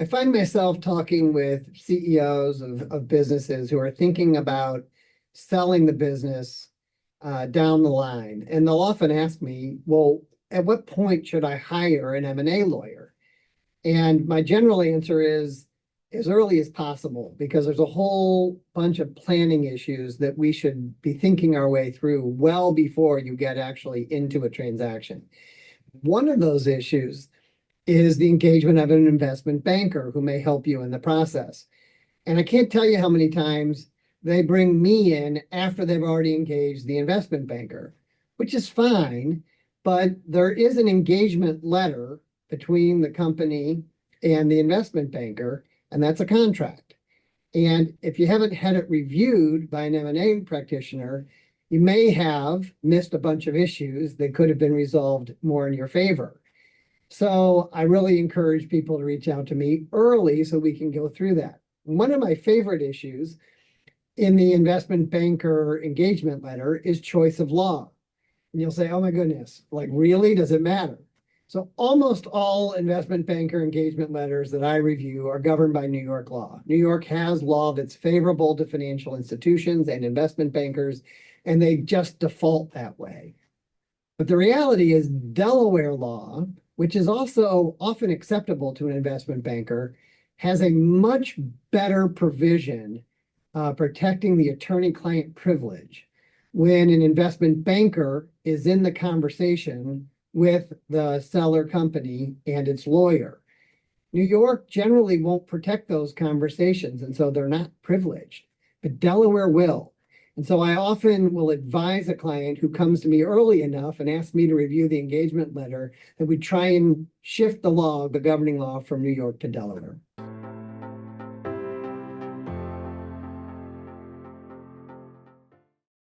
find myself talking with CEOs of businesses who are thinking about selling the business down the line. And they'll often ask me, well, at what point should I hire an M&A lawyer? And my general answer is as early as possible, because there's a whole bunch of planning issues that we should be thinking our way through well before you get actually into a transaction. One of those issues is the engagement of an investment banker who may help you in the process. And I can't tell you how many times they bring me in after they've already engaged the investment banker, which is fine, but there is an engagement letter between the company and the investment banker, and that's a contract. And if you haven't had it reviewed by an M&A practitioner, you may have missed a bunch of issues that could have been resolved more in your favor. So I really encourage people to reach out to me early so we can go through that. One of my favorite issues in the investment banker engagement letter is choice of law. And you'll say, oh my goodness, like really, does it matter? So almost all investment banker engagement letters that I review are governed by New York law. New York has law that's favorable to financial institutions and investment bankers, and they just default that way. But the reality is Delaware law, which is also often acceptable to an investment banker, has a much better provision protecting the attorney-client privilege when an investment banker is in the conversation with the seller company and its lawyer. New York generally won't protect those conversations, and so they're not privileged, but Delaware will. And so I often will advise a client who comes to me early enough and asks me to review the engagement letter that we try and shift the law, the governing law, from New York to Delaware.